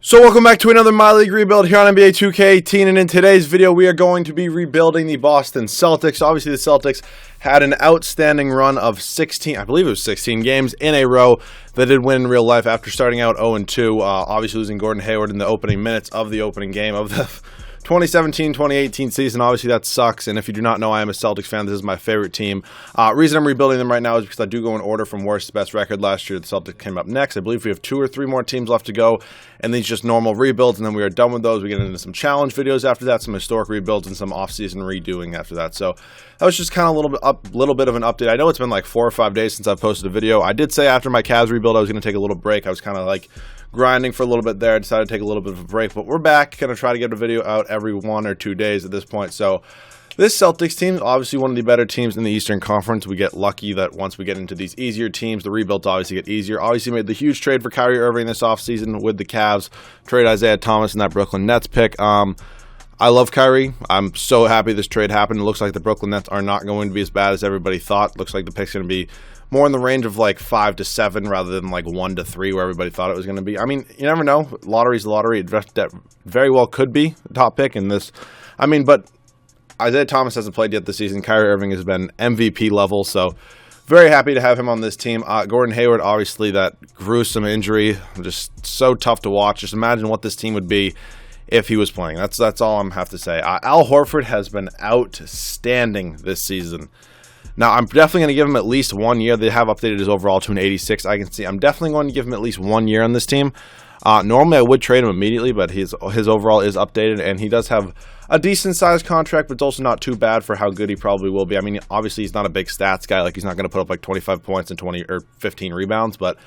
So welcome back to another My League rebuild here on NBA 2K18, and in today's video we are going to be rebuilding the Boston Celtics. Obviously the Celtics had an outstanding run of 16, I believe it was 16 games in a row that did win in real life after starting out 0-2, obviously losing Gordon Hayward in the opening minutes of the opening game of the 2017-2018 season. Obviously that sucks, and if you do not know, I am a Celtics fan. This is my favorite team. Reason I'm rebuilding them right now is because I do go in order from worst to best record. Last year the Celtics came up next. I believe we have 2 or 3 more teams left to go, and these just normal rebuilds, and then we are done with those. We get into some challenge videos after that, some historic rebuilds, and some off-season redoing after that. So that was just kind of a little bit of an update. I know it's been like 4 or 5 days since I posted a video. I did say after my Cavs rebuild I was going to take a little break. I was kind of like grinding for a little bit there. I decided to take a little bit of a break, but we're back. Going to try to get a video out every 1 or 2 days at this point. So this Celtics team, obviously one of the better teams in the Eastern Conference. We get lucky that once we get into these easier teams, the rebuilds obviously get easier. Obviously made the huge trade for Kyrie Irving this offseason with the Cavs. Trade Isaiah Thomas and that Brooklyn Nets pick. I love Kyrie. I'm so happy this trade happened. It looks like the Brooklyn Nets are not going to be as bad as everybody thought. Looks like the pick's going to be more in the range of like 5 to 7 rather than like 1 to 3 where everybody thought it was going to be. I mean, you never know. Lottery's the lottery. That very well could be the top pick in this. I mean, but Isaiah Thomas hasn't played yet this season. Kyrie Irving has been MVP level, so very happy to have him on this team. Gordon Hayward, obviously that gruesome injury, just so tough to watch. Just imagine what this team would be if he was playing. That's all I'm have to say. Al Horford has been outstanding this season. Now, I'm definitely going to give him at least 1 year. They have updated his overall to an 86. I can see. I'm definitely going to give him at least 1 year on this team. Normally, I would trade him immediately, but his overall is updated, and he does have a decent-sized contract, but it's also not too bad for how good he probably will be. I mean, obviously, he's not a big stats guy. Like, he's not going to put up like 25 points and 20 or 15 rebounds, but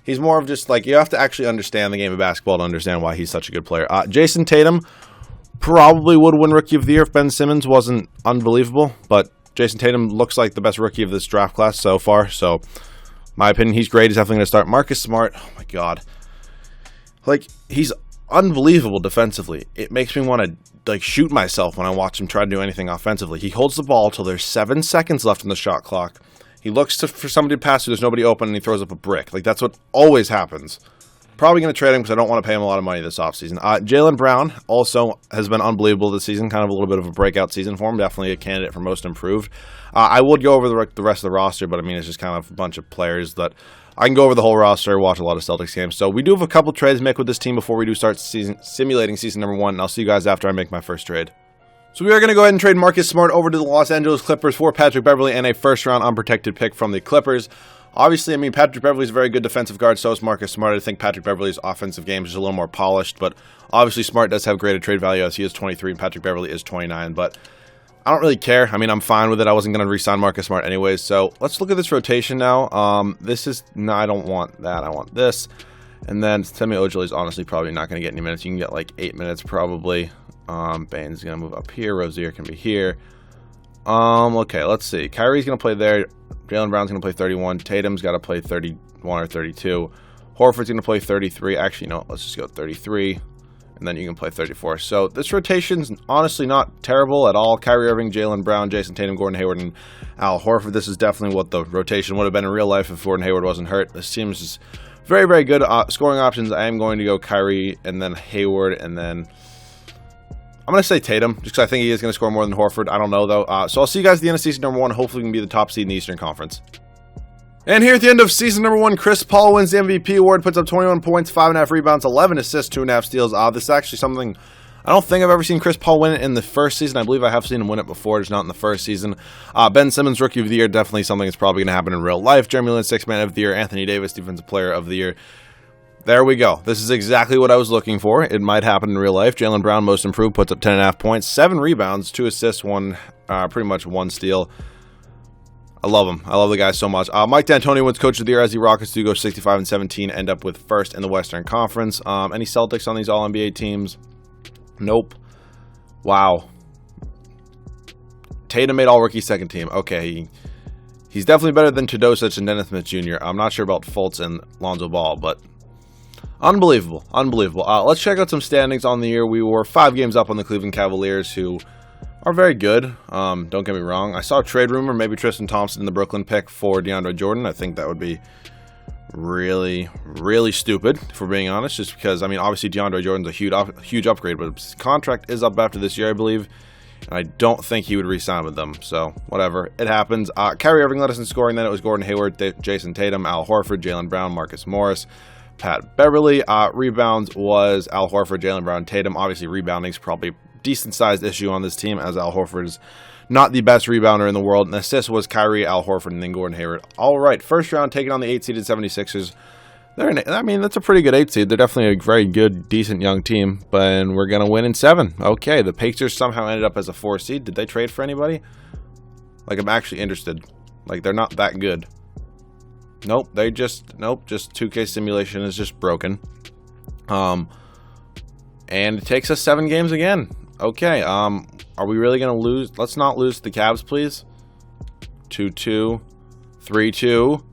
he's more of just like, you have to actually understand the game of basketball to understand why he's such a good player. Jason Tatum probably would win Rookie of the Year if Ben Simmons wasn't unbelievable, but Jason Tatum looks like the best rookie of this draft class so far, so my opinion, he's great. He's definitely going to start. Marcus Smart, oh my god. Like, he's unbelievable defensively. It makes me want to like shoot myself when I watch him try to do anything offensively. He holds the ball till there's 7 seconds left in the shot clock. He looks for somebody to pass to, there's nobody open, and he throws up a brick. Like, that's what always happens. Probably going to trade him because I don't want to pay him a lot of money this offseason. Jaylen Brown also has been unbelievable this season. Kind of a little bit of a breakout season for him. Definitely a candidate for most improved. I would go over the rest of the roster, but I mean, it's just kind of a bunch of players that I can go over the whole roster, watch a lot of Celtics games. So we do have a couple trades to make with this team before we do start simulating season number 1, and I'll see you guys after I make my first trade. So we are going to go ahead and trade Marcus Smart over to the Los Angeles Clippers for Patrick Beverley and a first-round unprotected pick from the Clippers. Obviously, I mean, Patrick Beverley is a very good defensive guard, so is Marcus Smart. I think Patrick Beverley's offensive game is a little more polished, but obviously Smart does have greater trade value as he is 23 and Patrick Beverley is 29, but I don't really care. I mean, I'm fine with it. I wasn't going to re-sign Marcus Smart anyways, so let's look at this rotation now. No, I don't want that. I want this. And then Semi Ojeleye is honestly probably not going to get any minutes. You can get like 8 minutes probably. Bane's going to move up here. Rozier can be here. Okay, let's see. Kyrie's going to play there. Jaylen Brown's going to play 31. Tatum's got to play 31 or 32. Horford's going to play 33. Actually, no, let's just go 33. And then you can play 34. So this rotation's honestly not terrible at all. Kyrie Irving, Jaylen Brown, Jason Tatum, Gordon Hayward, and Al Horford. This is definitely what the rotation would have been in real life if Gordon Hayward wasn't hurt. This team is just very, very good. Scoring options, I am going to go Kyrie and then Hayward, and then I'm going to say Tatum, just because I think he is going to score more than Horford. I don't know, though. So I'll see you guys at the end of season number 1. Hopefully we can be the top seed in the Eastern Conference. And here at the end of season number 1, Chris Paul wins the MVP award, puts up 21 points, 5.5 rebounds, 11 assists, 2.5 steals. This is actually something I don't think I've ever seen Chris Paul win it in the first season. I believe I have seen him win it before, just not in the first season. Ben Simmons, Rookie of the Year, definitely something that's probably going to happen in real life. Jeremy Lin, Sixth Man of the Year. Anthony Davis, Defensive Player of the Year. There we go. This is exactly what I was looking for. It might happen in real life. Jaylen Brown, most improved, puts up 10.5 points, 7 rebounds, 2 assists, pretty much 1 steal. I love him. I love the guy so much. Mike D'Antoni wins Coach of the Year as the Rockets do go 65-17, end up with first in the Western Conference. Any Celtics on these All-NBA teams? Nope. Wow. Tatum made All-Rookie second team. Okay, he's definitely better than Teodosic and Dennis Smith Jr. I'm not sure about Fultz and Lonzo Ball, but unbelievable. Unbelievable. Let's check out some standings on the year. We were 5 games up on the Cleveland Cavaliers, who are very good. Don't get me wrong. I saw a trade rumor, maybe Tristan Thompson in the Brooklyn pick for DeAndre Jordan. I think that would be really, really stupid, if we're being honest, just because, I mean, obviously DeAndre Jordan's a huge upgrade, but his contract is up after this year, I believe, and I don't think he would re-sign with them, so whatever, it happens. Kyrie Irving led us in scoring, then it was Gordon Hayward, Jason Tatum, Al Horford, Jaylen Brown, Marcus Morris, Pat Beverly. Rebounds was Al Horford, Jaylen Brown, Tatum. Obviously, rebounding is probably a decent-sized issue on this team, as Al Horford is not the best rebounder in the world. And assist was Kyrie, Al Horford, and then Gordon Hayward. All right, first round, taking on the 8-seeded 76ers. I mean, that's a pretty good 8 seed. They're definitely a very good, decent young team, but we're going to win in 7. Okay, the Pacers somehow ended up as a 4 seed. Did they trade for anybody? Like, I'm actually interested. Like, they're not that good. Nope, just 2K simulation is just broken. And it takes us 7 games again. Okay, are we really going to lose? Let's not lose to the Cavs, please. 2-2, 3-2.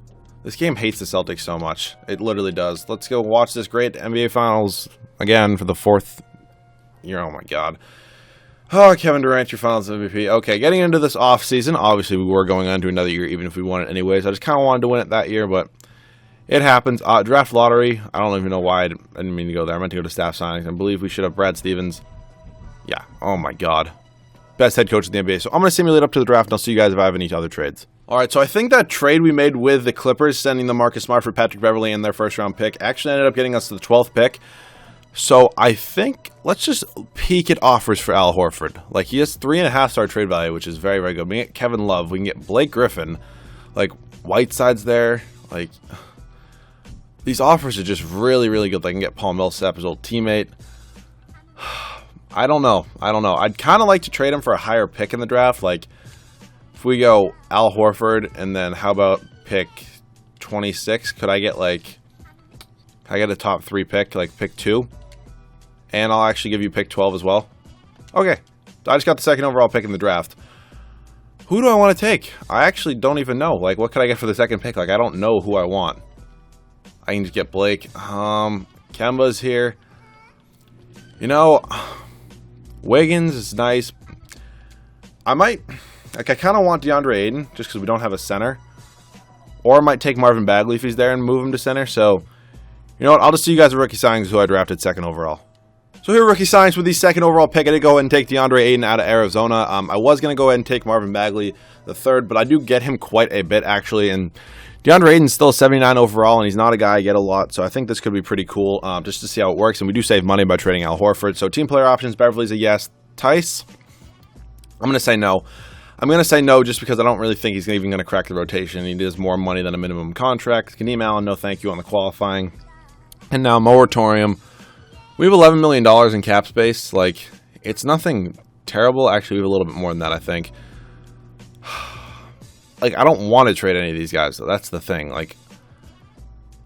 This game hates the Celtics so much. It literally does. Let's go watch this great NBA Finals again for the 4th year. Oh, my God. Oh, Kevin Durant, your Finals MVP. Okay, getting into this offseason, obviously we were going on to another year even if we won it anyways. I just kind of wanted to win it that year, but it happens. Draft lottery, I don't even know why I didn't mean to go there. I meant to go to staff signings. I believe we should have Brad Stevens. Yeah, oh my God. Best head coach in the NBA. So I'm going to simulate up to the draft, and I'll see you guys if I have any other trades. All right, so I think that trade we made with the Clippers, sending the Marcus Smart for Patrick Beverly and their first-round pick, actually ended up getting us to the 12th pick. So I think let's just peek at offers for Al Horford. Like, he has 3.5-star trade value, which is very, very good. We can get Kevin Love. We can get Blake Griffin. Like, Whiteside's there. Like, these offers are just really, really good. They can get Paul Millsap, his old teammate. I don't know. I'd kind of like to trade him for a higher pick in the draft. Like, if we go Al Horford, and then how about pick 26? Could I get, like, I get a top 3 pick, like pick 2? And I'll actually give you pick 12 as well. Okay. I just got the 2nd overall pick in the draft. Who do I want to take? I actually don't even know. Like, what could I get for the 2nd pick? Like, I don't know who I want. I can just get Blake. Kemba's here. You know, Wiggins is nice. I might, like, I kind of want DeAndre Ayton just because we don't have a center. Or I might take Marvin Bagley if he's there and move him to center. So, you know what? I'll just see you guys with rookie signings who I drafted 2nd overall. So here are rookie signings with the 2nd overall pick. I did go ahead and take DeAndre Ayton out of Arizona. I was going to go ahead and take Marvin Bagley the 3rd, but I do get him quite a bit, actually. And DeAndre Ayton's still 79 overall, and he's not a guy I get a lot, so I think this could be pretty cool just to see how it works. And we do save money by trading Al Horford. So team player options, Beverly's a yes. Tice, I'm going to say no. I'm going to say no just because I don't really think he's even going to crack the rotation. He does more money than a minimum contract. Kadeem Allen, no thank you on the qualifying. And now moratorium. We have $11 million in cap space. Like, it's nothing terrible. Actually, we have a little bit more than that, I think. Like, I don't want to trade any of these guys, though. That's the thing. Like,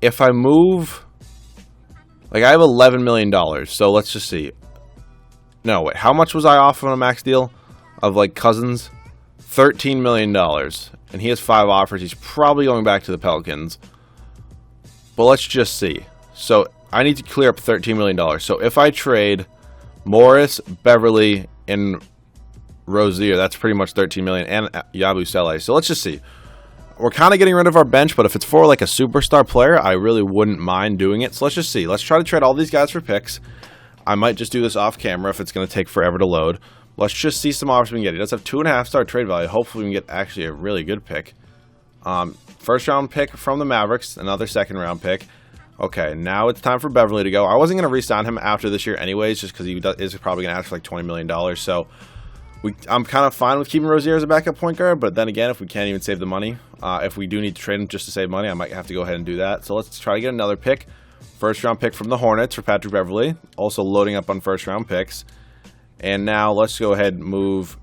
if I move... Like, I have $11 million, so let's just see. No, wait. How much was I off on a max deal of, like, Cousins? $13 million. And he has 5 offers. He's probably going back to the Pelicans. But let's just see. So, I need to clear up $13 million. So, if I trade Morris, Beverly, and Rozier, that's pretty much $13 million, and Yabusele. So, let's just see. We're kind of getting rid of our bench, but if it's for, like, a superstar player, I really wouldn't mind doing it. So, let's just see. Let's try to trade all these guys for picks. I might just do this off camera if it's going to take forever to load. Let's just see some offers we can get. He does have 2.5-star trade value. Hopefully, we can get actually a really good pick. First-round pick from the Mavericks, another second-round pick. Okay, now it's time for Beverly to go. I wasn't going to re-sign him after this year anyways, just because he is probably going to ask for like $20 million. So I'm kind of fine with keeping Rozier as a backup point guard, but then again, if we can't even save the money, if we do need to trade him just to save money, I might have to go ahead and do that. So let's try to get another pick. First-round pick from the Hornets for Patrick Beverly. Also loading up on first-round picks. And now let's go ahead and move...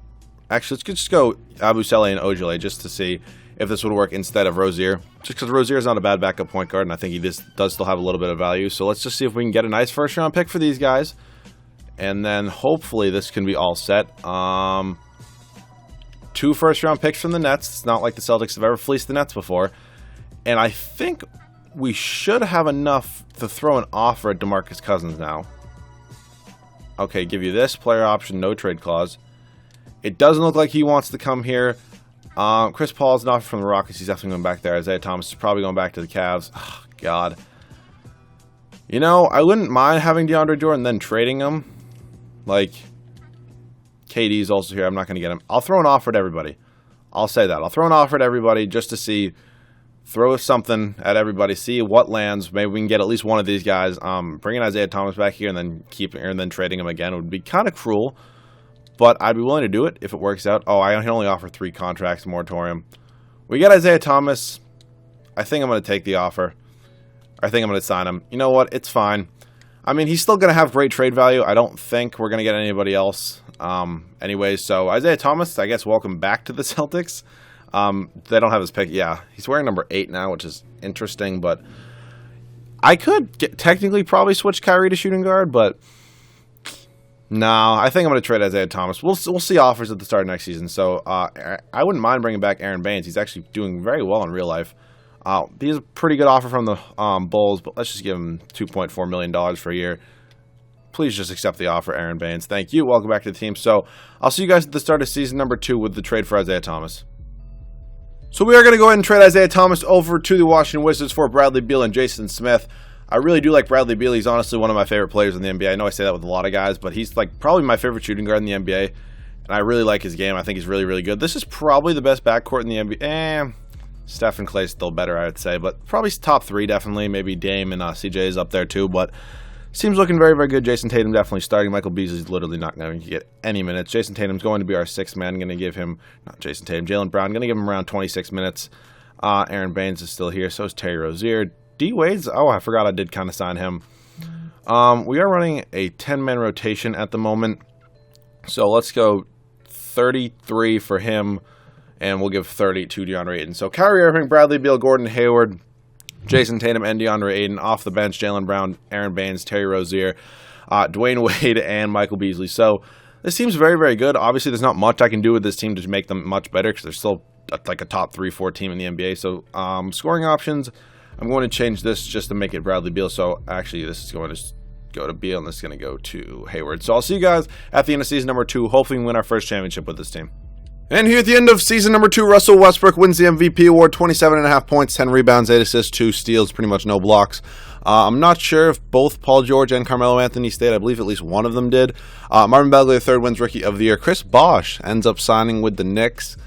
Actually, let's just go Yabusele and Ojale just to see if this would work instead of Rozier. Just because Rozier is not a bad backup point guard, and I think he does still have a little bit of value. So let's just see if we can get a nice first-round pick for these guys. And then hopefully this can be all set. 2 first-round picks from the Nets. It's not like the Celtics have ever fleeced the Nets before. And I think we should have enough to throw an offer at DeMarcus Cousins now. Okay, give you this player option, no trade clause. It doesn't look like he wants to come here. Chris Paul's not from the Rockets. He's definitely going back there. Isaiah Thomas is probably going back to the Cavs. Oh, God. You know, I wouldn't mind having DeAndre Jordan and then trading him. Like, KD's also here. I'm not going to get him. I'll throw an offer at everybody. I'll say that. I'll throw an offer at everybody just to see. Throw something at everybody. See what lands. Maybe we can get at least one of these guys. Bringing Isaiah Thomas back here and then trading him again would be kind of cruel. But I'd be willing to do it if it works out. Oh, I can only offer 3 contracts moratorium. We got Isaiah Thomas. I think I'm going to take the offer. I think I'm going to sign him. You know what? It's fine. I mean, he's still going to have great trade value. I don't think we're going to get anybody else. Anyways, so Isaiah Thomas, I guess, welcome back to the Celtics. They don't have his pick. Yeah, he's wearing number 8 now, which is interesting. But I could technically probably switch Kyrie to shooting guard, but no, I think I'm going to trade Isaiah Thomas. We'll see offers at the start of next season. So I wouldn't mind bringing back Aaron Baines. He's actually doing very well in real life. He's a pretty good offer from the Bulls, but let's just give him $2.4 million for a year. Please just accept the offer, Aaron Baines. Thank you. Welcome back to the team. So I'll see you guys at the start of season number 2 with the trade for Isaiah Thomas. So we are going to go ahead and trade Isaiah Thomas over to the Washington Wizards for Bradley Beal and Jason Smith. I really do like Bradley Beal. He's honestly one of my favorite players in the NBA. I know I say that with a lot of guys, but he's like probably my favorite shooting guard in the NBA. And I really like his game. I think he's really, really good. This is probably the best backcourt in the NBA. Steph and Clay still better, I would say, but probably top 3 definitely. Maybe Dame and CJ is up there too, but seems looking very, very good. Jason Tatum definitely starting. Michael Beasley's literally not going to get any minutes. Jason Tatum's going to be our 6th man. Going to give him, not Jason Tatum, Jaylen Brown. Going to give him around 26 minutes. Aaron Baines is still here. So is Terry Rozier. D Wade's, oh, I forgot I did kind of sign him. We are running a 10-man rotation at the moment. So let's go 33 for him. And we'll give 30 to DeAndre Ayton. So Kyrie Irving, Bradley Beal, Gordon Hayward, Jason Tatum, and DeAndre Ayton. Off the bench, Jaylen Brown, Aaron Baines, Terry Rozier, Dwayne Wade, and Michael Beasley. So this seems very, very good. Obviously, there's not much I can do with this team to make them much better because they're still like a top 3-4 team in the NBA. So scoring options, I'm going to change this just to make it Bradley Beal. So actually, this is going to go to Beal, and this is going to go to Hayward. So I'll see you guys at the end of season number 2. Hopefully, we win our first championship with this team. And here at the end of season number 2, Russell Westbrook wins the MVP award, 27.5 points, 10 rebounds, 8 assists, 2 steals, pretty much no blocks. I'm not sure if both Paul George and Carmelo Anthony stayed. I believe at least one of them did. Marvin Bagley III wins Rookie of the Year. Chris Bosh ends up signing with the Knicks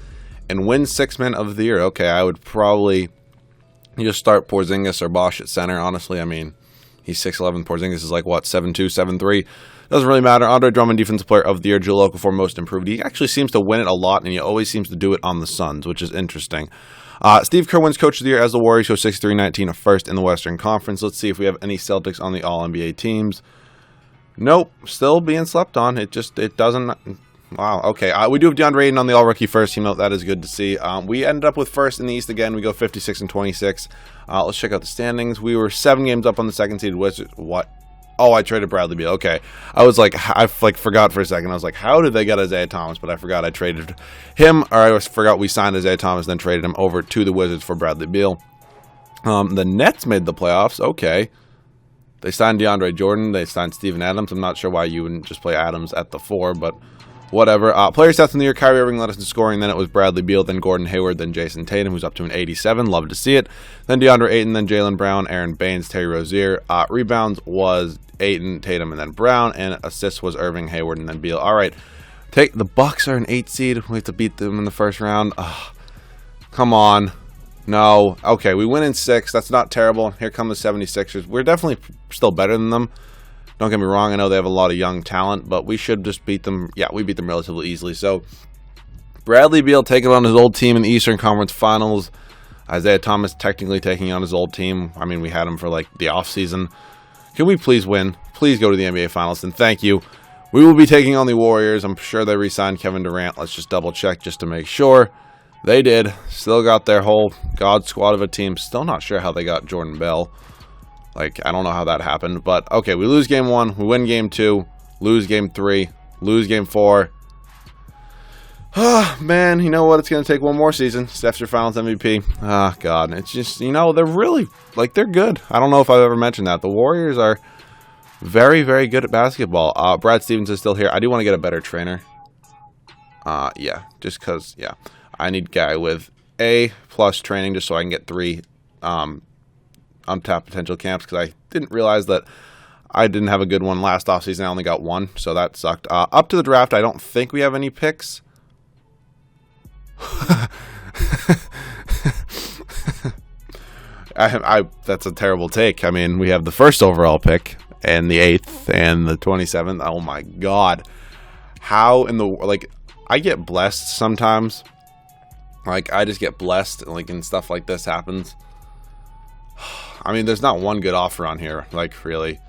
and wins 6th Man of the Year. Okay, I would probably just start Porzingis or Bosh at center, honestly. I mean, he's 6'11". Porzingis is like, what, 7'2", 7'3"? Doesn't really matter. Andre Drummond, Defensive Player of the Year. Joe Okafor, Most Improved. He actually seems to win it a lot, and he always seems to do it on the Suns, which is interesting. Steve Kerr wins Coach of the Year as the Warriors go 63-19, a first in the Western Conference. Let's see if we have any Celtics on the All-NBA teams. Nope. Still being slept on. It doesn't... Wow, okay. We do have DeAndre Ayton on the All-Rookie first team. That is good to see. We ended up with first in the East again. We go 56-26. Let's check out the standings. We were 7 games up on the second seed Wizards. What? Oh, I traded Bradley Beal. Okay. I was like, I forgot for a second. I was like, how did they get Isaiah Thomas? But I forgot I traded him, or I forgot we signed Isaiah Thomas, then traded him over to the Wizards for Bradley Beal. The Nets made the playoffs. Okay. They signed DeAndre Jordan. They signed Steven Adams. I'm not sure why you wouldn't just play Adams at the 4, but whatever. Player stats in the year, Kyrie Irving led us in scoring. Then it was Bradley Beal, then Gordon Hayward, then Jason Tatum, who's up to an 87. Love to see it. Then DeAndre Ayton, then Jaylen Brown, Aaron Baines, Terry Rozier. Rebounds was Ayton, Tatum, and then Brown. And assists was Irving, Hayward, and then Beal. All right. The Bucks are an 8 seed. We have to beat them in the first round. Come on. No. Okay, we win in 6. That's not terrible. Here come the 76ers. We're definitely still better than them. Don't get me wrong, I know they have a lot of young talent, but we should just beat them. Yeah, we beat them relatively easily. So, Bradley Beal taking on his old team in the Eastern Conference Finals. Isaiah Thomas technically taking on his old team. I mean, we had him for, like, the offseason. Can we please win? Please go to the NBA Finals, and thank you. We will be taking on the Warriors. I'm sure they re-signed Kevin Durant. Let's just double-check just to make sure. They did. Still got their whole God squad of a team. Still not sure how they got Jordan Bell. Like, I don't know how that happened. But, okay, we lose game 1. We win game 2. Lose game 3. Lose game 4. Oh, man, you know what? It's going to take one more season. Steph's your Finals MVP. Ah, God. It's just, you know, they're really, like, they're good. I don't know if I've ever mentioned that. The Warriors are very, very good at basketball. Brad Stevens is still here. I do want to get a better trainer. Yeah, just because, yeah. I need a guy with A+ training just so I can get 3 untapped potential camps because I didn't realize that I didn't have a good one last offseason. I only got one, so that sucked. Up to the draft, I don't think we have any picks. That's a terrible take. I mean, we have the first overall pick and the 8th and the 27th. Oh my god. How in the, like, I get blessed sometimes. Like, I just get blessed, like, and stuff like this happens. I mean, there's not one good offer on here, like, really.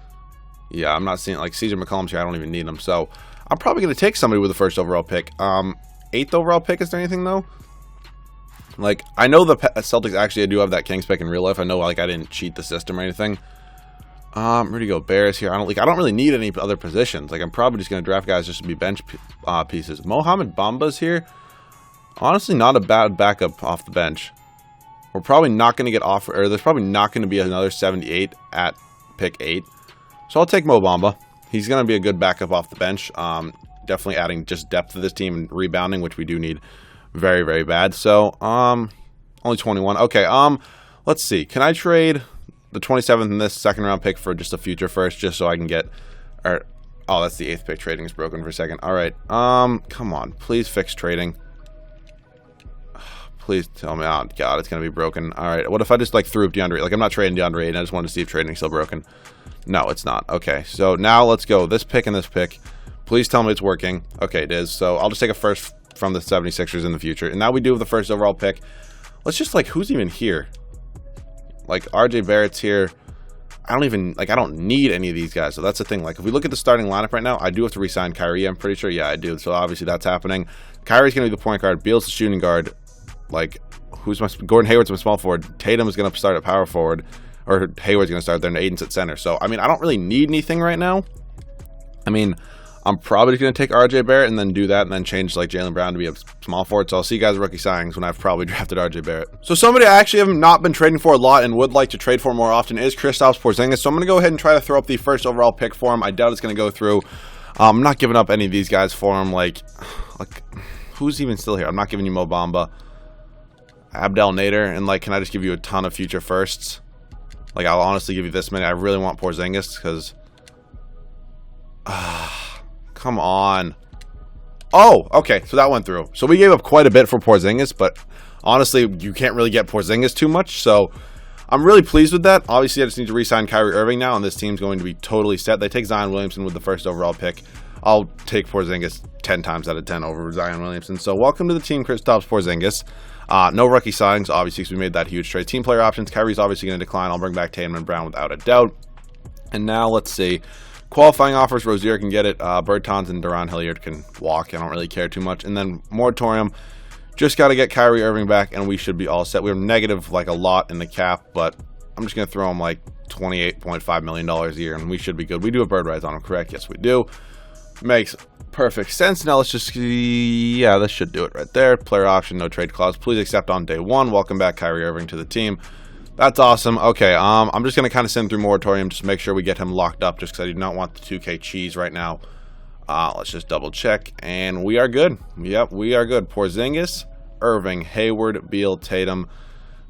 Yeah, I'm not seeing, like, CJ McCollum's here. I don't even need him. So, I'm probably going to take somebody with the first overall pick. 8th overall pick, is there anything, though? Like, I know the Celtics actually do have that Kings pick in real life. I know, like, I didn't cheat the system or anything. Rudy Gobert's here. I don't really need any other positions. Like, I'm probably just going to draft guys just to be bench pieces. Mohamed Bamba's here. Honestly, not a bad backup off the bench. We're probably not going to get offered, or there's probably not going to be another 78 at pick 8. So I'll take Mo Bamba. He's going to be a good backup off the bench. Definitely adding just depth to this team and rebounding, which we do need very, very bad. So, only 21. Okay, let's see. Can I trade the 27th and this second round pick for just a future first, just so I can get, or, oh, that's the 8th pick. Trading is broken for a second. All right. Come on. Please fix trading. Please tell me, oh god, it's going to be broken. All right. What if I just, like, threw up DeAndre? Like, I'm not trading DeAndre, and I just wanted to see if trading is still broken. No, it's not. Okay, so now let's go. This pick and this pick. Please tell me it's working. Okay, it is. So I'll just take a first from the 76ers in the future. And now we do have the first overall pick. Let's just, like, who's even here? Like, RJ Barrett's here. I don't need any of these guys. So that's the thing. Like, if we look at the starting lineup right now, I do have to re-sign Kyrie. I'm pretty sure. Yeah, I do. So obviously that's happening. Kyrie's going to be the point guard. Beal's the shooting guard. Like, Gordon Hayward's my small forward. Tatum is going to start at power forward. Or Hayward's going to start there, and Aiden's at center. So, I mean, I don't really need anything right now. I mean, I'm probably going to take RJ Barrett and then do that and then change, like, Jaylen Brown to be a small forward. So I'll see you guys rookie signings when I've probably drafted RJ Barrett. So somebody I actually have not been trading for a lot and would like to trade for more often is Kristaps Porzingis. So I'm going to go ahead and try to throw up the first overall pick for him. I doubt it's going to go through. I'm not giving up any of these guys for him. Like, who's even still here? I'm not giving you Mo Bamba. Abdel Nader. And, like, can I just give you a ton of future firsts? Like, I'll honestly give you this many. I really want Porzingis because... come on. Oh, okay. So that went through. So we gave up quite a bit for Porzingis, but honestly, you can't really get Porzingis too much. So I'm really pleased with that. Obviously, I just need to re-sign Kyrie Irving now, and this team's going to be totally set. They take Zion Williamson with the first overall pick. I'll take Porzingis 10 times out of 10 over Zion Williamson. So welcome to the team, Kristaps Porzingis. No rookie signings, obviously, because we made that huge trade. Team player options, Kyrie's obviously going to decline. I'll bring back Tatum and Brown without a doubt. And now, let's see. Qualifying offers, Rozier can get it. Bertans and Duran Hilliard can walk. I don't really care too much. And then moratorium, just got to get Kyrie Irving back, and we should be all set. We're negative, like, a lot in the cap, but I'm just going to throw him, like, $28.5 million a year, and we should be good. We do have bird rights on him, correct? Yes, we do. Makes perfect sense. Now let's just, yeah, this should do it right there. Player option, no trade clause. Please accept on day one. Welcome back, Kyrie Irving, to the team. That's awesome. Okay, I'm just going to kind of send through moratorium just to make sure we get him locked up, just because I do not want the 2K cheese right now. Let's just double check, and we are good. Yep, we are good. Porzingis, Irving, Hayward, Beal, Tatum.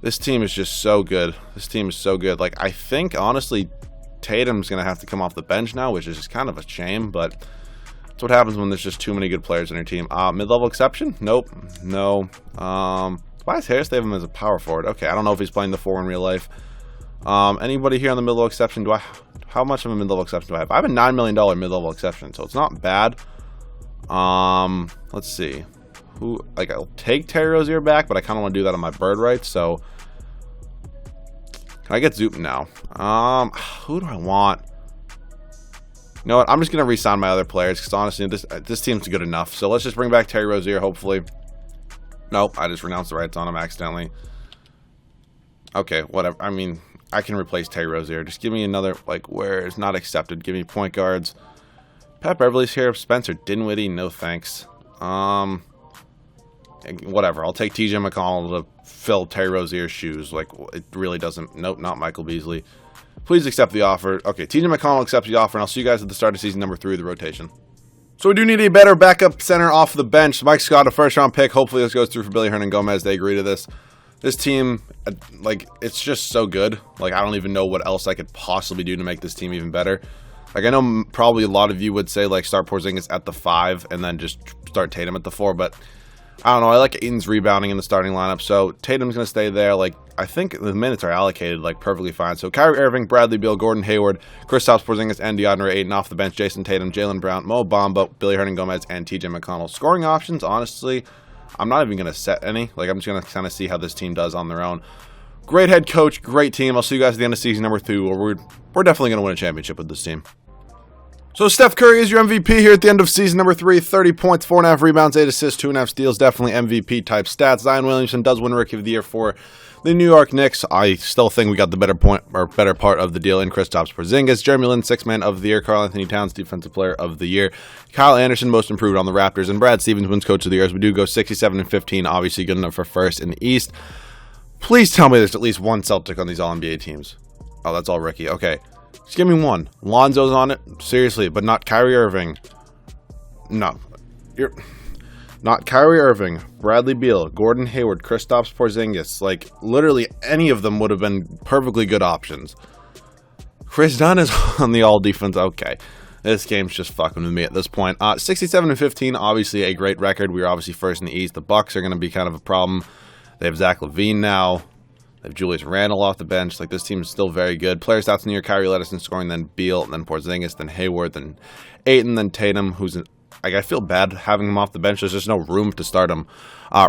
This team is just so good. This team is so good. Like, I think, honestly, Tatum's going to have to come off the bench now, which is just kind of a shame, but that's what happens when there's just too many good players on your team. Mid-level exception? Nope. No. Why is Harris have him as a power forward? Okay, I don't know if he's playing the 4 in real life. Anybody here on the mid-level exception? How much of a mid-level exception do I have? I have a $9 million mid-level exception, so it's not bad. Let's see. I'll take Terry Rozier back, but I kind of want to do that on my bird rights, so can I get Zoop now? Who do I want? You know what? I'm just going to re-sign my other players, because honestly, this team's good enough. So let's just bring back Terry Rozier, hopefully. Nope, I just renounced the rights on him accidentally. Okay, whatever. I mean, I can replace Terry Rozier. Just give me another, like, where it's not accepted. Give me point guards. Pat Beverly's here. Spencer Dinwiddie, no thanks. Whatever. I'll take TJ McConnell to fill Terry Rozier's shoes. Like, it really doesn't. Nope, not Michael Beasley. Please accept the offer. Okay, TJ McConnell accepts the offer, and I'll see you guys at the start of season number 3 of the rotation. So we do need a better backup center off the bench. Mike Scott, a first-round pick. Hopefully this goes through for Billy Hernan Gomez. They agree to this. This team, like, it's just so good. Like, I don't even know what else I could possibly do to make this team even better. Like, I know probably a lot of you would say, like, start Porzingis at the 5 and then just start Tatum at the 4, but I don't know. I like Ayton's rebounding in the starting lineup, so Tatum's going to stay there. Like, I think the minutes are allocated, like, perfectly fine. So, Kyrie Irving, Bradley Beal, Gordon Hayward, Kristaps Porzingis, and DeAndre Ayton off the bench. Jason Tatum, Jaylen Brown, Mo Bamba, Billy Hernangomez, and TJ McConnell. Scoring options, honestly, I'm not even going to set any. Like, I'm just going to kind of see how this team does on their own. Great head coach, great team. I'll see you guys at the end of season number 2, where we're definitely going to win a championship with this team. So Steph Curry is your MVP here at the end of season number 3. 30 points, 4.5 rebounds, 8 assists, 2.5 steals. Definitely MVP type stats. Zion Williamson does win Rookie of the Year for the New York Knicks. I still think we got the better part of the deal in Kristaps Porzingis. Jeremy Lin, 6th Man of the Year. Karl Anthony Towns, Defensive Player of the Year. Kyle Anderson, Most Improved on the Raptors. And Brad Stevens wins Coach of the Year, as we do go 67-15. Obviously good enough for first in the East. Please tell me there's at least one Celtic on these All-NBA teams. Oh, that's all rookie. Okay. Just give me one. Lonzo's on it. Seriously, but not Kyrie Irving. No. You're not Kyrie Irving, Bradley Beal, Gordon Hayward, Kristaps Porzingis. Like, literally any of them would have been perfectly good options. Chris Dunn is on the all-defense. Okay. This game's just fucking with me at this point. 67-15, obviously a great record. We were obviously first in the East. The Bucks are going to be kind of a problem. They have Zach LaVine now. They have Julius Randle off the bench. Like, this team is still very good. Player stats in the year: Kyrie Edison scoring, then Beal, then Porzingis, then Hayward, then Ayton, then Tatum, who's like, I feel bad having him off the bench. There's just no room to start him.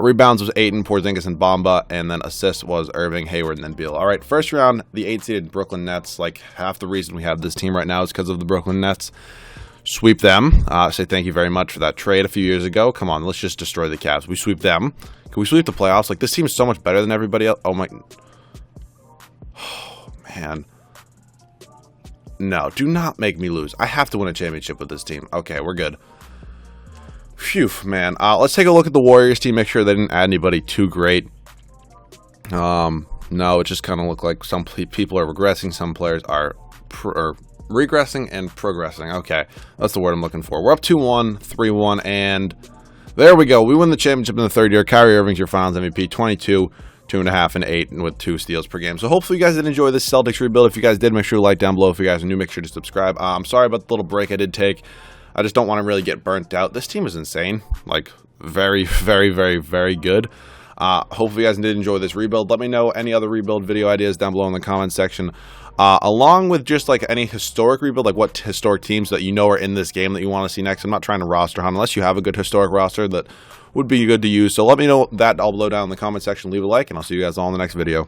Rebounds was Ayton, Porzingis, and Bamba, and then assists was Irving, Hayward, and then Beal. All right, first round, the 8-seeded Brooklyn Nets. Like, half the reason we have this team right now is because of the Brooklyn Nets. Sweep them. Say thank you very much for that trade a few years ago. Come on, let's just destroy the Cavs. We sweep them. Can we sweep the playoffs? Like, this team is so much better than everybody else. Oh, my... Oh, man. No, do not make me lose. I have to win a championship with this team. Okay, we're good. Phew, man. Let's take a look at the Warriors team. Make sure they didn't add anybody too great. No, it just kind of looked like some people are regressing. Some players are regressing and progressing. Okay, that's the word I'm looking for. We're up 2-1, 3-1, and there we go. We win the championship in the third year. Kyrie Irving's your finals MVP, 22, 2.5, and 8, and with 2 steals per game. So hopefully you guys did enjoy this Celtics rebuild. If you guys did, make sure to like down below. If you guys are new, make sure to subscribe. I'm sorry about the little break I did take. I just don't want to really get burnt out. This team is insane. Like, very, very, very, very good. Hopefully you guys did enjoy this rebuild. Let me know any other rebuild video ideas down below in the comments section. Along with just like any historic rebuild, like what historic teams that you know are in this game that you want to see next. I'm not trying to roster hunt unless you have a good historic roster that would be good to use. So let me know that all below down in the comment section. Leave a like, and I'll see you guys all in the next video.